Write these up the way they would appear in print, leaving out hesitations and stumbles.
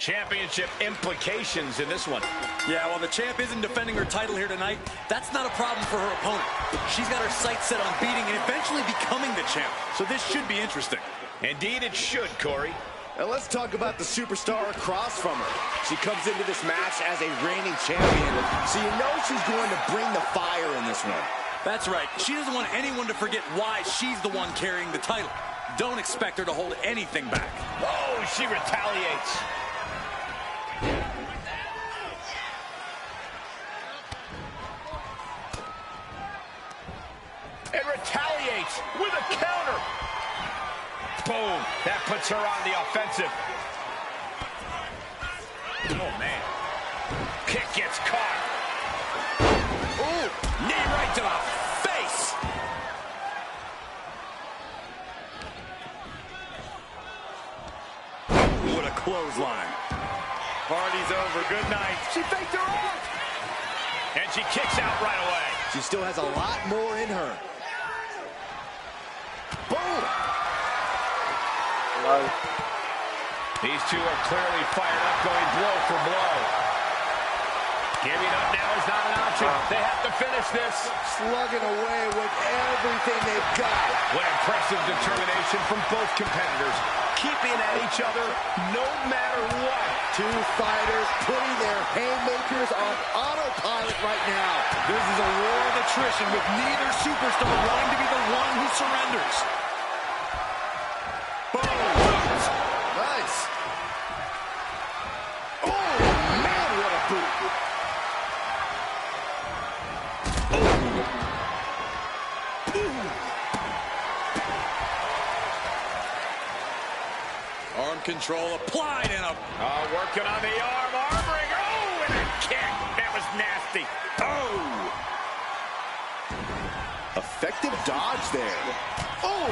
Championship implications in this one. Yeah, while the champ isn't defending her title here tonight, that's not a problem for her opponent. She's got her sights set on beating and eventually becoming the champ. So this should be interesting. Indeed it should, Corey. Now let's talk about the superstar across from her. She comes into this match as a reigning champion, so you know she's going to bring the fire in this one. That's right. She doesn't want anyone to forget why she's the one carrying the title. Don't expect her to hold anything back. Oh, she retaliates. And retaliates with a counter. Boom. That puts her on the offensive. Oh, man. Kick gets caught. Ooh, knee right to the face. What a clothesline. Party's over. Good night. She faked her off. And she kicks out right away. She still has a lot more in her. Boom! These two are clearly fired up, going blow for blow. Giving up now is not an option. They have to finish this. Slugging away with everything they've got. What impressive determination from both competitors. Keeping at each other no matter what. Two fighters putting their haymakers on autopilot right now. This is a war of attrition with neither superstar wanting to be the one who surrenders. Boom! Nice. Oh, man, what a boot. Arm control applied and a... Working on the arm, armoring. Oh, and a kick. That was nasty. Oh! Effective dodge there. Oh!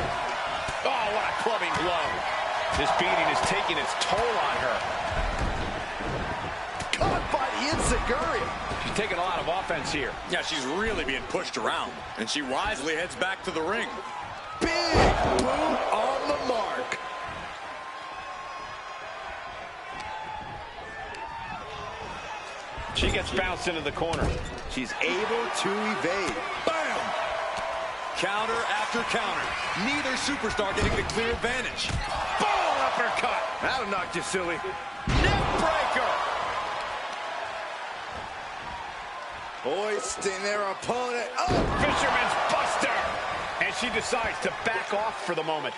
Oh, what a clubbing blow. This beating is taking its toll on her. Caught by the Enziguri. She's taking a lot of offense here. Yeah, she's really being pushed around. And she wisely heads back to the ring. Big boom on the mark. She gets bounced into the corner. She's able to evade. Bam! Counter after counter. Neither superstar getting the clear advantage. Boom! Uppercut. That'll knock you silly. Neck breaker. Hoisting their opponent up. Fisherman's buster. And she decides to back off for the moment.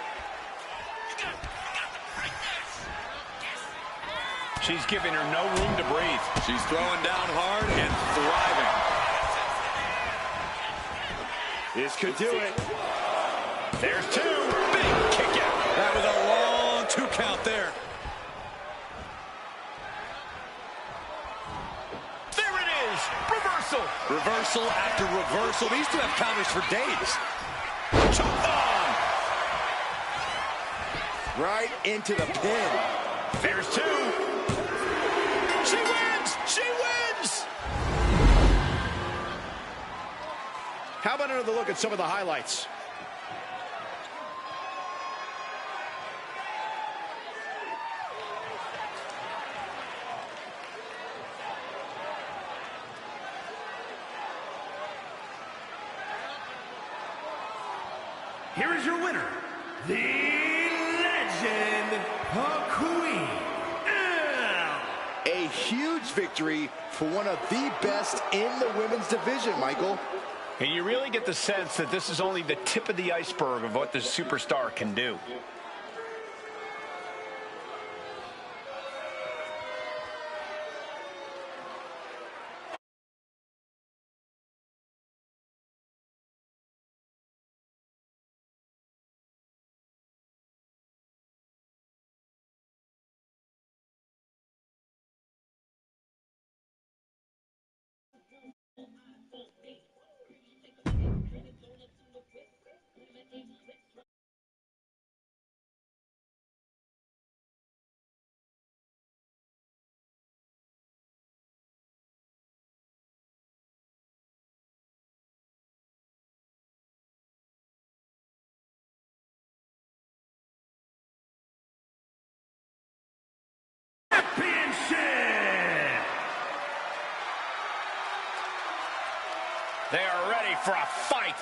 She's giving her no room to breathe. She's throwing down hard and thriving. This could do it. There's two. Big kick out. That was a long 2 count there. There it is. Reversal. Reversal after reversal. These two have counters for days. Choke on. Right into the pin. There's two. She wins! She wins! How about another look at some of the highlights? Here is your winner, the Legend of Queen. A huge victory for one of the best in the women's division, Michael. And you really get the sense that this is only the tip of the iceberg of what this superstar can do. for a fight.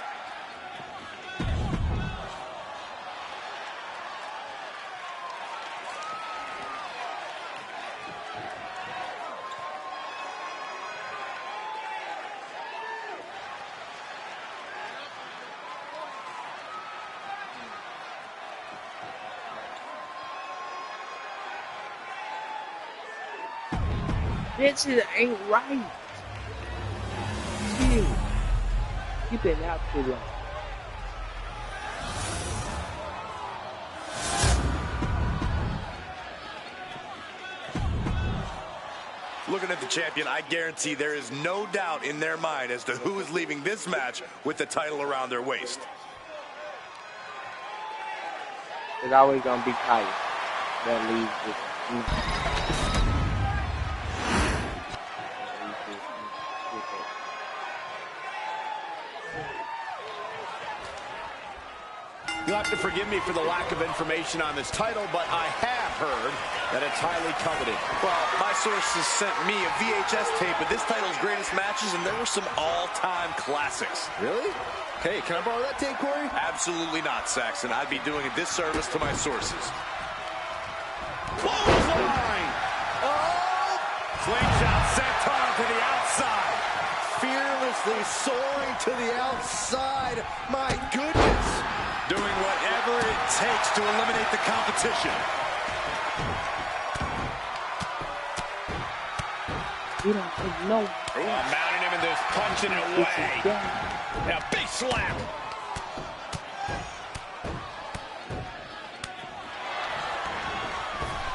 This shit ain't right. Chill. You been out too long. Looking at the champion, I guarantee there is no doubt in their mind as to who is leaving this match with the title around their waist. There's always gonna be Kaya that leaves with You'll have to forgive me for the lack of information on this title, but I have heard that it's highly coveted. Well, my sources sent me a VHS tape of this title's greatest matches, and there were some all-time classics. Really? Hey, can I borrow that tape, Corey? Absolutely not, Saxon. I'd be doing a disservice to my sources. Clothesline! Oh! Slingshot senton to the outside. Fearlessly soaring to the outside. My goodness! Doing whatever it takes to eliminate the competition. you don't take no. Mounting him and just punching it away. Now, big slap.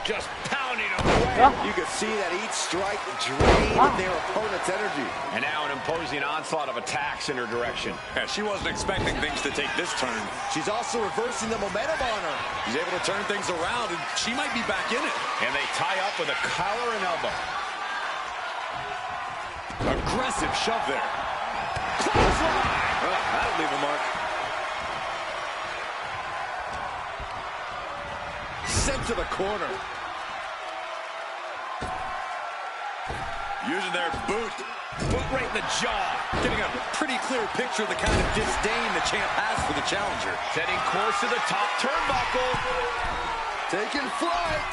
Just pounding him away. You can see that each strike drained their opponent's energy. And now an imposing onslaught of attacks in her direction. Yeah, she wasn't expecting things to take this turn. She's also reversing the momentum on her. She's able to turn things around, and she might be back in it. And they tie up with a collar and elbow. Aggressive shove there. Clothesline! That'll leave a mark. Sent to the corner. Using their boot. Boot right in the jaw. Getting a pretty clear picture of the kind of disdain the champ has for the challenger. Setting course to the top turnbuckle. Taking flight.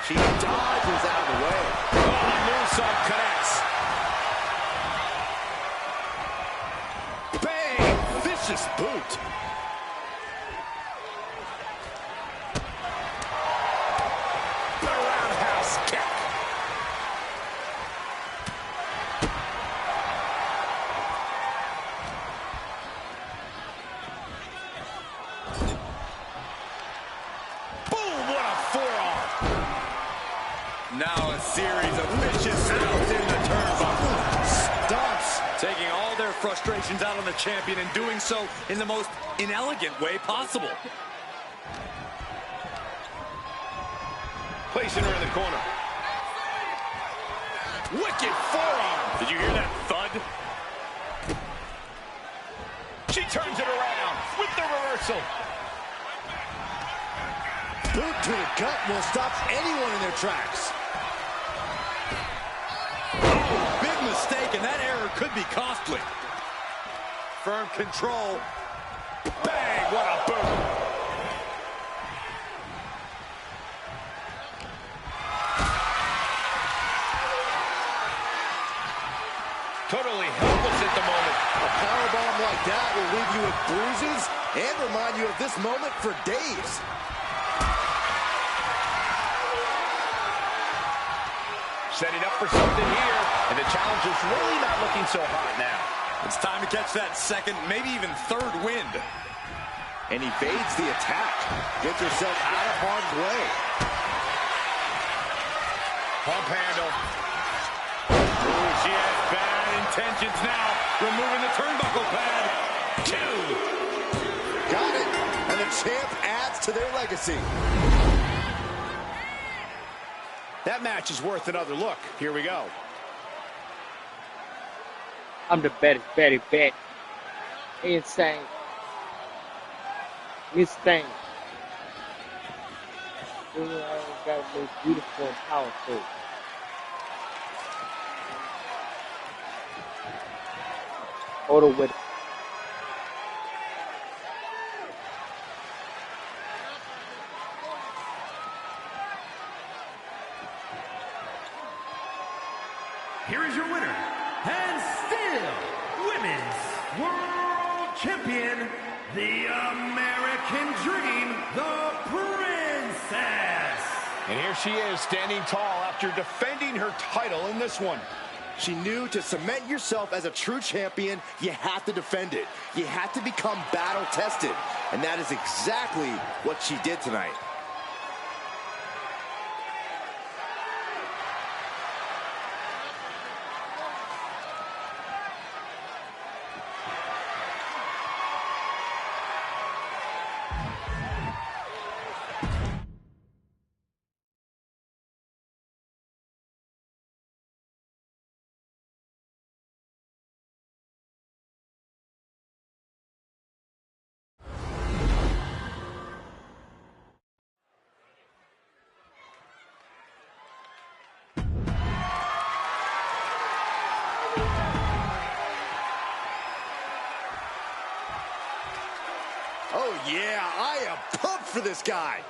She dodges out of the way. Oh, moonsault connects. Bang! Vicious boot. The roundhouse kick. Boom! What a forearm. Now a series of vicious stomps in the turnbuckle. Stomps. Taking all their frustrations out on the champion and doing so in the most inelegant way possible. Placing her in the corner. Wicked forearm. Did you hear that thud? She turns it around with the reversal. Boot to the gut will stop anyone in their tracks. Oh, big mistake, and that error could be costly. Firm control. Bang, what a boot. Totally helpless at the moment. A powerbomb like that will leave you with bruises and remind you of this moment for days. Setting up for something here, and the challenger's really not looking so hot now. It's time to catch that second, maybe even third wind. And evades the attack. Gets herself out of harm's way. Pump handle. Ooh, she has bad intentions now. Removing the turnbuckle pad. 2. Got it. And the champ adds to their legacy. That match is worth another look. Here we go. I'm the baddest, baddest, bad. Insane. Miss Thing. You know, I got the most beautiful and powerful. total with. Here is your winner, and still Women's World Champion, the American Dream, the Princess. And here she is, standing tall after defending her title in this one. She knew to cement yourself as a true champion, you have to defend it. You have to become battle-tested. And that is exactly what she did tonight. Oh, yeah, I am pumped for this guy.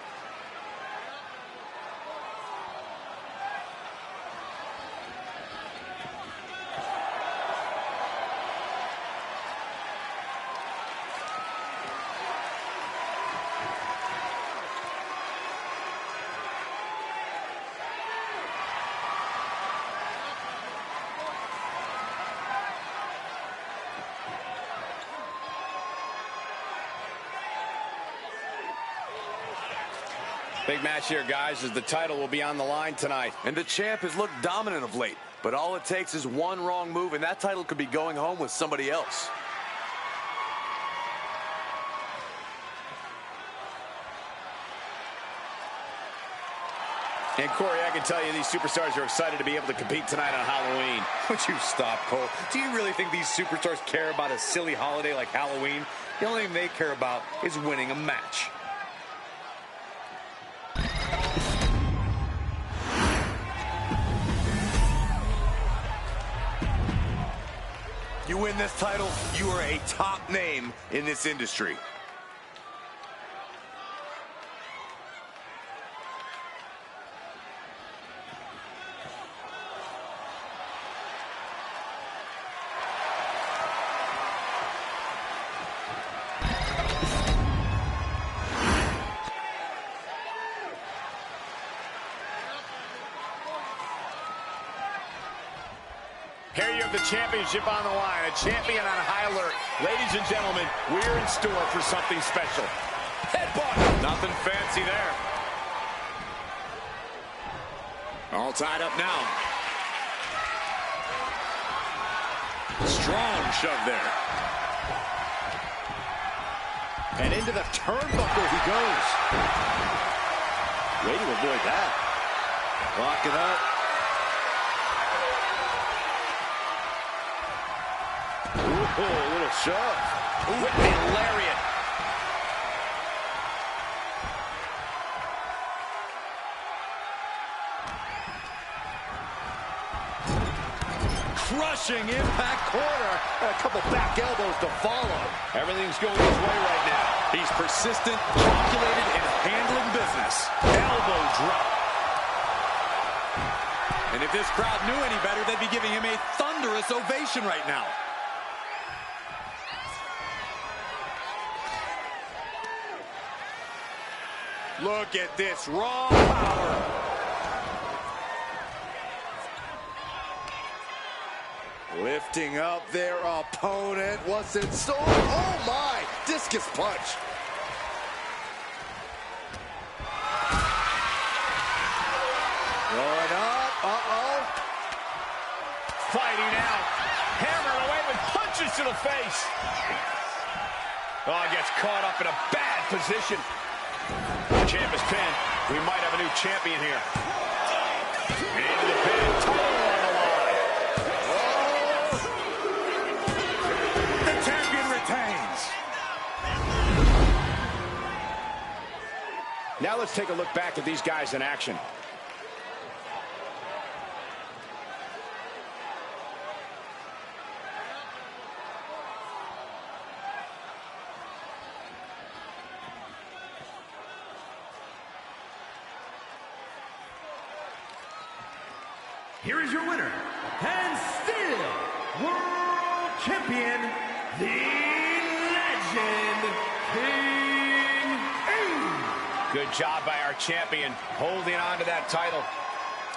Big match here, guys, as the title will be on the line tonight. And the champ has looked dominant of late. But all it takes is one wrong move, and that title could be going home with somebody else. And Corey, I can tell you these superstars are excited to be able to compete tonight on Halloween. Would you stop, Cole? Do you really think these superstars care about a silly holiday like Halloween? The only thing they care about is winning a match. You win this title, you are a top name in this industry. Here you have the championship on the line, a champion on high alert. Ladies and gentlemen, we're in store for something special. Headbutt! Nothing fancy there. All tied up now. Strong shove there. And into the turnbuckle he goes. Way to avoid that. Lock it up. Ooh, a little shove. Whipping lariat. Crushing impact corner. A couple back elbows to follow. Everything's going his way right now. He's persistent, calculated, and handling business. Elbow drop. And if this crowd knew any better, they'd be giving him a thunderous ovation right now. Look at this raw power. Lifting up their opponent. What's in store? Oh my! Discus punch. Going up. Uh-oh. Fighting out. Hammered away with punches to the face. Oh, gets caught up in a bad position. The champ is pinned. We might have a new champion here. Into the pin. Title on the line. The champion retains. Now let's take a look back at these guys in action. here is your winner, and still World Champion, the Legend, King A. Good job by our champion, holding on to that title.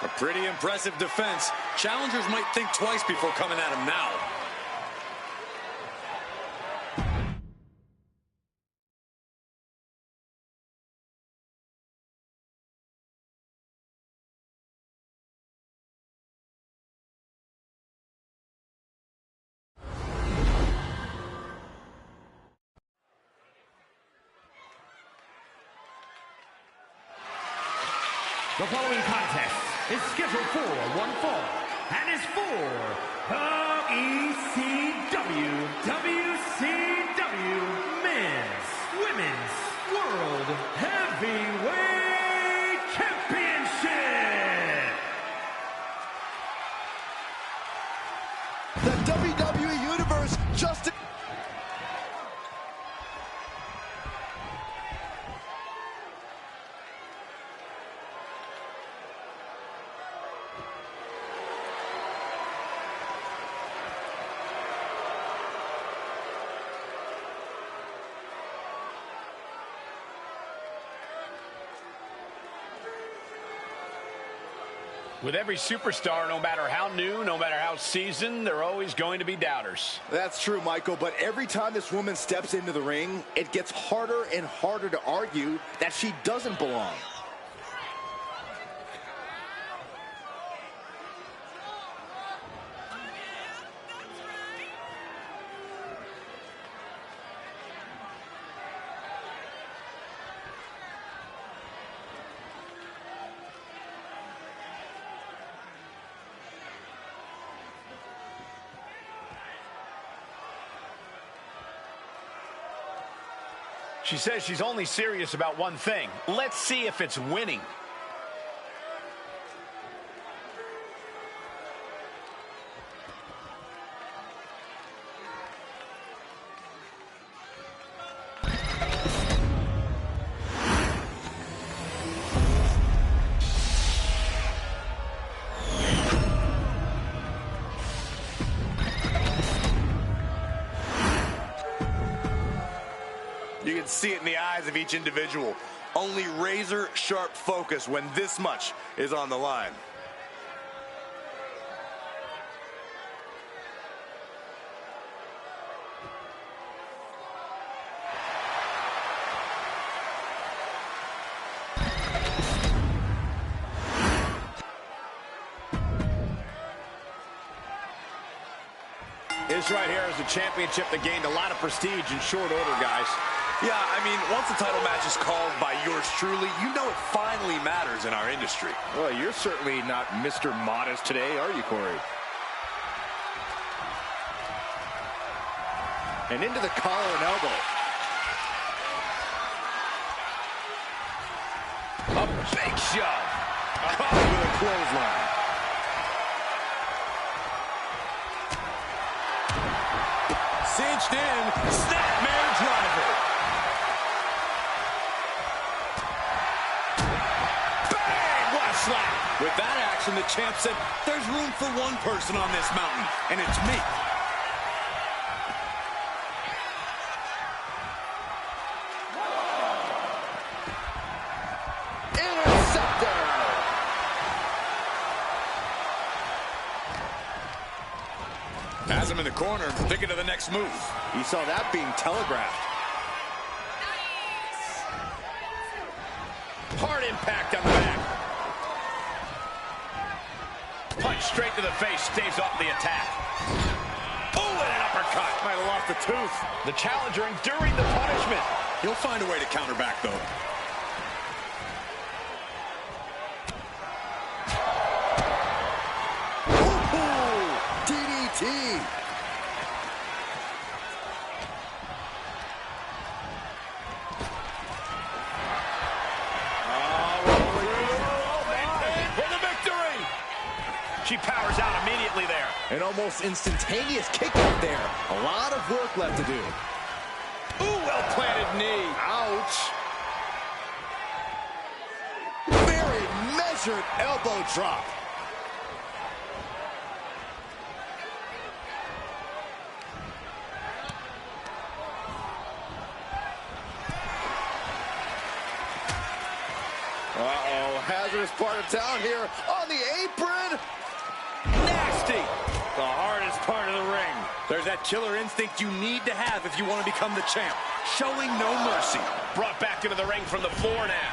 A pretty impressive defense. Challengers might think twice before coming at him now. The following contest is scheduled for one fall and is for the ECW WCW Men's Women's World Heavyweight Championship. The WWE Universe just... With every superstar, no matter how new, no matter how seasoned, there are always going to be doubters. That's true, Michael, but every time this woman steps into the ring, it gets harder and harder to argue that she doesn't belong. She says she's only serious about one thing. Let's see if it's winning. You can see it in the eyes of each individual. Only razor-sharp focus when this much is on the line. This right here is a championship that gained a lot of prestige in short order, guys. Yeah, I mean, once the title match is called by yours truly, you know it finally matters in our industry. Well, you're certainly not Mr. Modest today, are you, Corey? And into the collar and elbow. A big shove. Caught with a clothesline. Cinched in, snapmare driver. Bang! What a slap. With that action, the champ said, there's room for one person on this mountain, and it's me. Interceptor! Has him in the corner, thinking of the next move. He saw that being telegraphed. Hard impact on the back. Punch straight to the face, stays off the attack. Oh, and an uppercut. Might have lost a tooth. The challenger enduring the punishment. He'll find a way to counter back, though. Ooh, DDT. For the victory. She powers out immediately there. An almost instantaneous kick out there. A lot of work left to do. Ooh, well-planted knee. Ouch. Very measured elbow drop. Uh-oh, hazardous part of town here on the apron. Nasty. The hardest part of the ring. There's that killer instinct you need to have if you want to become the champ. Showing no mercy. Brought back into the ring from the floor now.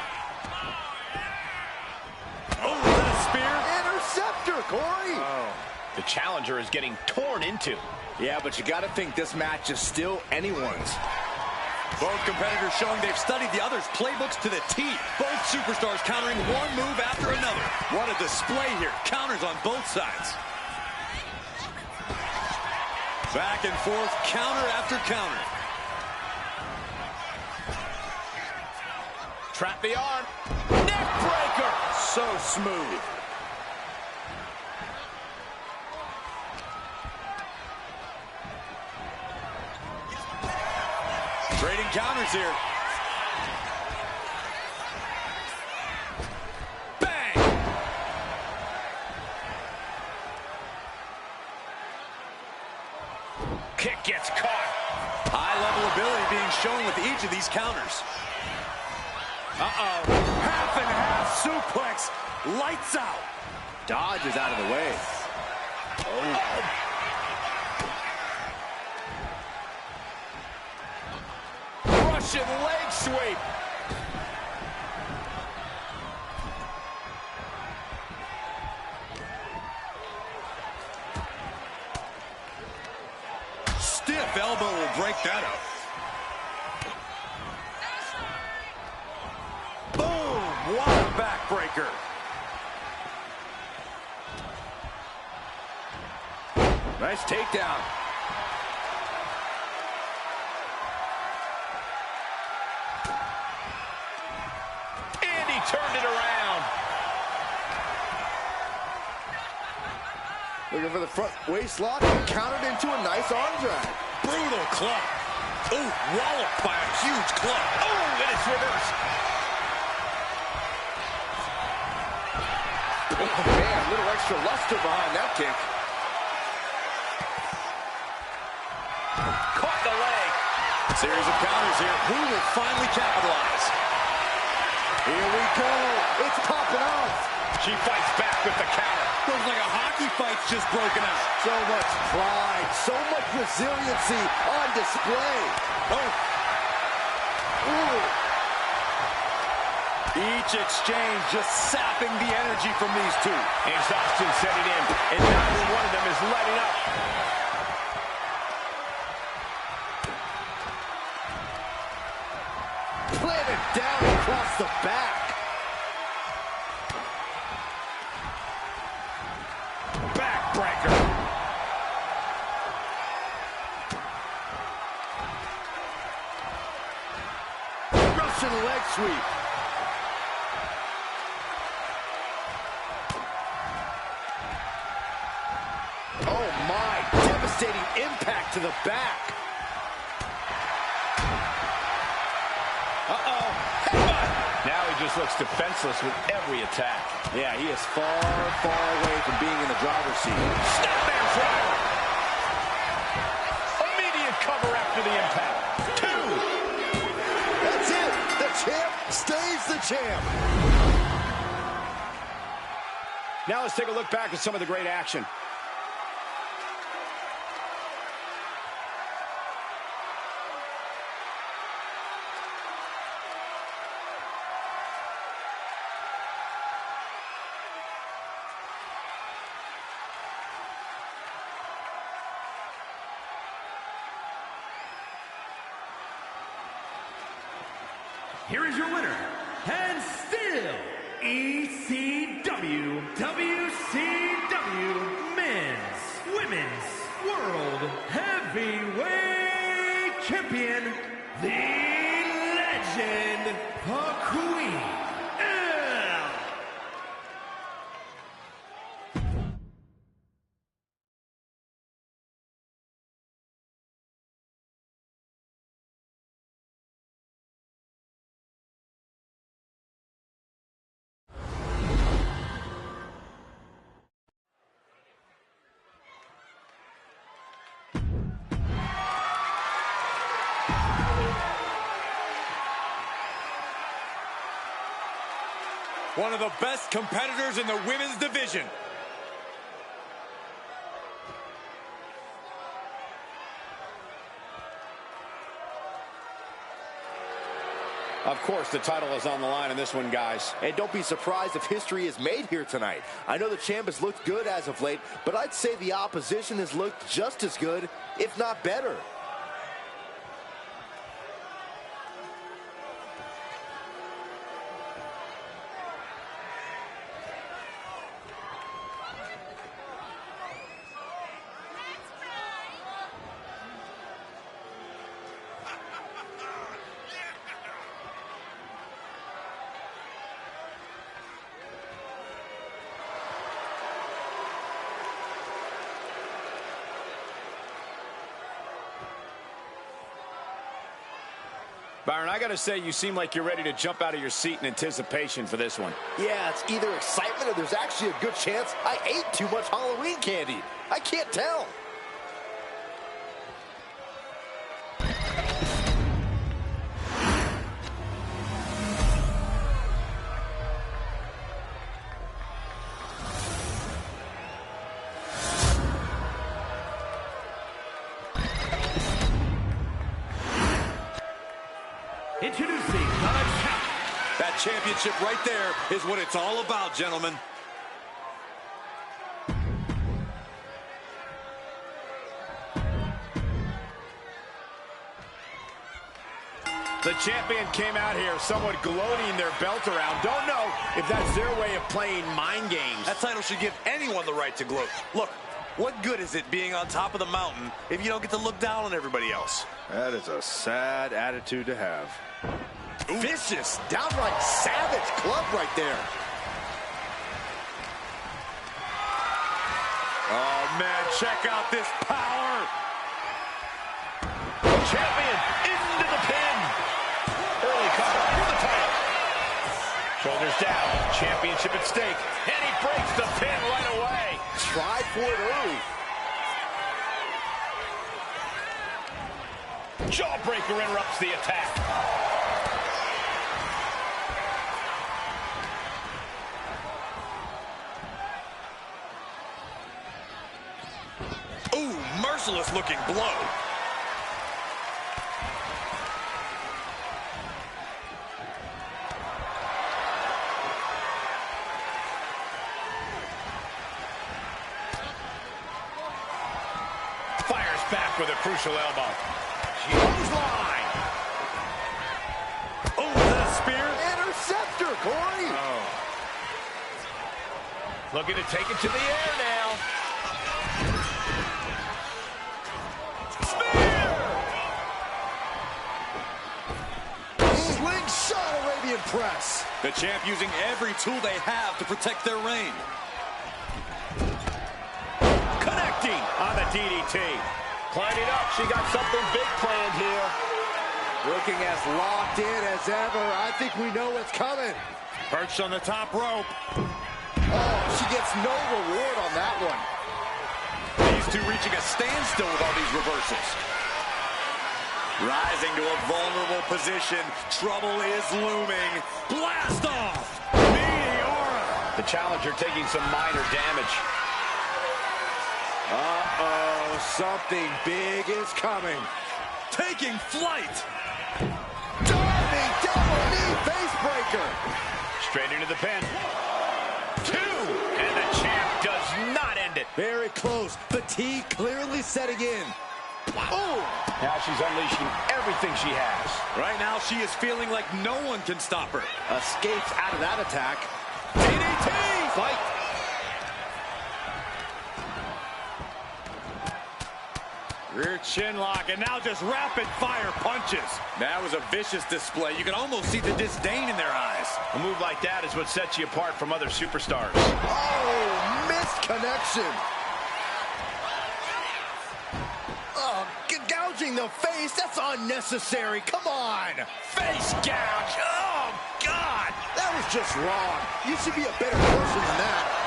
Oh, is that a spear? Interceptor, Corey. Oh. The challenger is getting torn into. Yeah, but you got to think this match is still anyone's. Both competitors showing they've studied the other's playbooks to the T. Both superstars countering one move after another. What a display here. Counters on both sides. Back and forth, counter after counter. Trap the arm. Neck breaker. So smooth. Trading counters here. Bang! Kick gets caught. High-level ability being shown with each of these counters. Uh-oh. Half and half suplex. Lights out. Dodge is out of the way. Oh. Russian leg sweep. Stiff elbow will break that up. Boom! What a backbreaker. Nice takedown. And he turned it around. Looking for the front waist lock and countered into a nice arm drag. Brutal club. Ooh, walloped by a huge club. Oh, and it's reversed. Oh, man, a little extra luster behind that kick. Caught the leg. Series of counters here. Who will finally capitalize? Here we go. It's popping off. She fights back with the counter. Looks like a hockey fight's just broken out. So much pride, so much resiliency on display. Oh. Ooh. Each exchange just sapping the energy from these two. Exhaustion setting in, and neither one of them is letting up. Planted down across the back. Backbreaker. Russian leg sweep. Oh my, devastating impact to the back. Uh-oh. Headbutt. Now he just looks defenseless with every attack. Yeah, he is far, far away from being in the driver's seat. Snapmare driver. Immediate cover after the impact. 2. That's it. The champ stays the champ. Now let's take a look back at some of the great action. Here is your winner, and still ECW, WCW Men's, Women's, World Heavyweight Champion, the Legend, the Queen. One of the best competitors in the women's division. Of course, the title is on the line in this one, guys. And don't be surprised if history is made here tonight. I know the champ has looked good as of late, but I'd say the opposition has looked just as good, if not better. Byron, I gotta say, you seem like you're ready to jump out of your seat in anticipation for this one. Yeah, it's either excitement or there's actually a good chance I ate too much Halloween candy. I can't tell. Introducing the champ. That championship right there is what it's all about, gentlemen. The champion came out here somewhat gloating their belt around. Don't know if that's their way of playing mind games. That title should give anyone the right to gloat. Look, what good is it being on top of the mountain if you don't get to look down on everybody else? That is a sad attitude to have. Ooh. Vicious, downright savage club right there. Oh, man, check out this power. Champion into the pin. Early cover for the title. Shoulders down, championship at stake. And he breaks the pin right away. Tried for it early. Jawbreaker interrupts the attack. Ooh, merciless looking blow. Fires back with a crucial elbow. Clothesline. Oh, is that a spear? Interceptor, Corey. Oh. Looking to take it to the air now. Slingshot Arabian press. The champ using every tool they have to protect their reign. Connecting on the DDT. Climbing up, she got something big planned here. Looking as locked in as ever. I think we know what's coming. Perched on the top rope. Oh, she gets no reward on that one. These two reaching a standstill with all these reversals. Rising to a vulnerable position. Trouble is looming. Blast off! Meteora! The challenger taking some minor damage. Uh-oh, something big is coming. Taking flight! Diving double knee face breaker. Straight into the pin. 2! And the champ does not end it. Very close. Fatigue clearly setting in. Oh! Now she's unleashing everything she has. Right now, she is feeling like no one can stop her. Escapes out of that attack. DDT! Fight. Rear chin lock, and now just rapid fire punches. That was a vicious display. You can almost see the disdain in their eyes. A move like that is what sets you apart from other superstars. Oh, missed connection. Oh, gouging the face, that's unnecessary. Come on. Face gouge. Oh, God. That was just wrong. You should be a better person than that.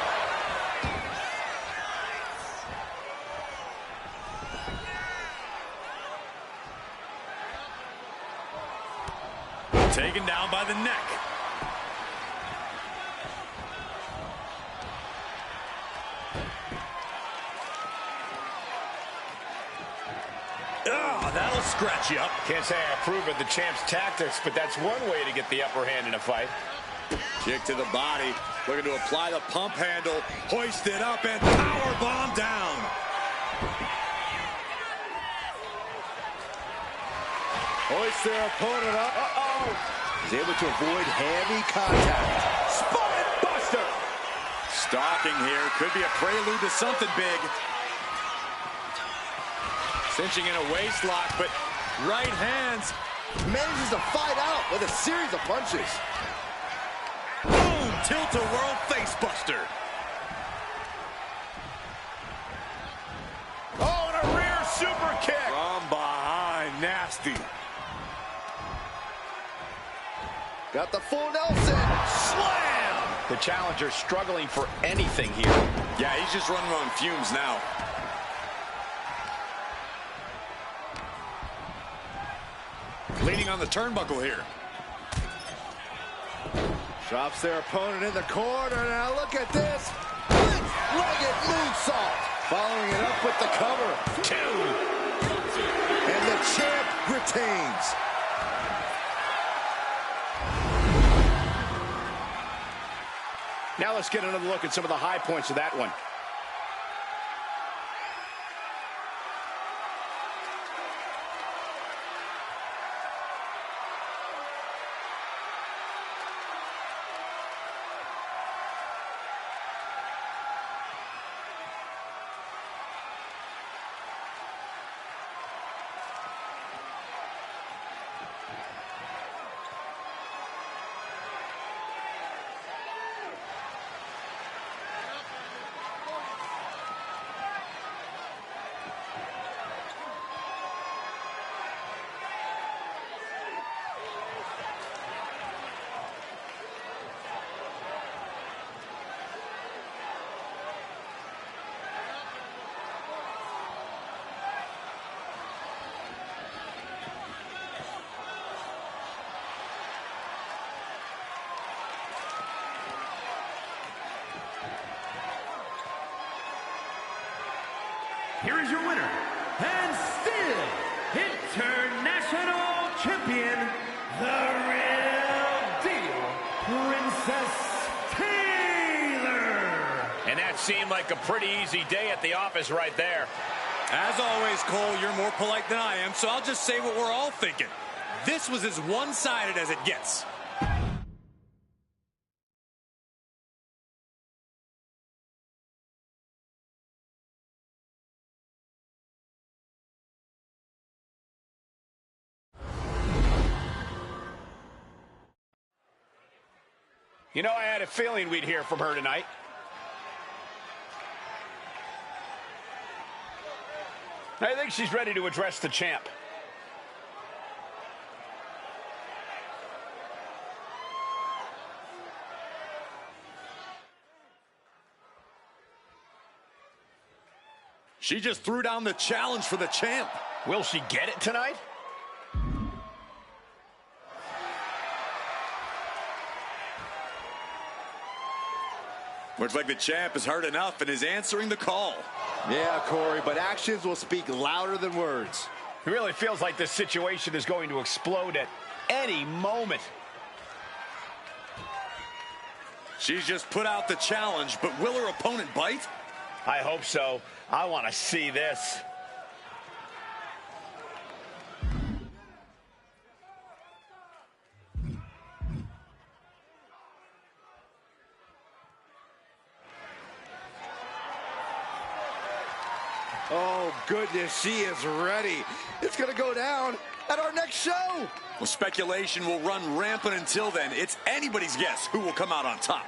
Taken down by the neck. that'll scratch you up. Can't say I approve of the champ's tactics, but that's one way to get the upper hand in a fight. Kick to the body, looking to apply the pump handle, hoist it up, and power bomb down. Hoist their opponent up. He's able to avoid heavy contact. Spine buster. Stalking here, could be a prelude to something big. Cinching in a waist lock, but right hands. Manages to fight out with a series of punches. Boom! Tilt-a-whirl face buster. Oh, and a rear super kick. From behind, nasty. Got the full Nelson. Slam! The challenger struggling for anything here. Yeah, he's just running on fumes now. Leaning on the turnbuckle here. Drops their opponent in the corner. Now look at this. Legged moonsault. Following it up with the cover. 2. And the champ retains. Now let's get another look at some of the high points of that one. Here is your winner, and still international champion, the real deal, Princess Taylor. And that seemed like a pretty easy day at the office right there. As always, Cole, you're more polite than I am, so I'll just say what we're all thinking. This was as one-sided as it gets. You know, I had a feeling we'd hear from her tonight. I think she's ready to address the champ. She just threw down the challenge for the champ. Will she get it tonight? Looks like the champ has heard enough and is answering the call. Yeah, Corey, but actions will speak louder than words. It really feels like this situation is going to explode at any moment. She's just put out the challenge, but will her opponent bite? I hope so. I want to see this. Oh, goodness, she is ready. It's going to go down at our next show. Well, speculation will run rampant until then. It's anybody's guess who will come out on top.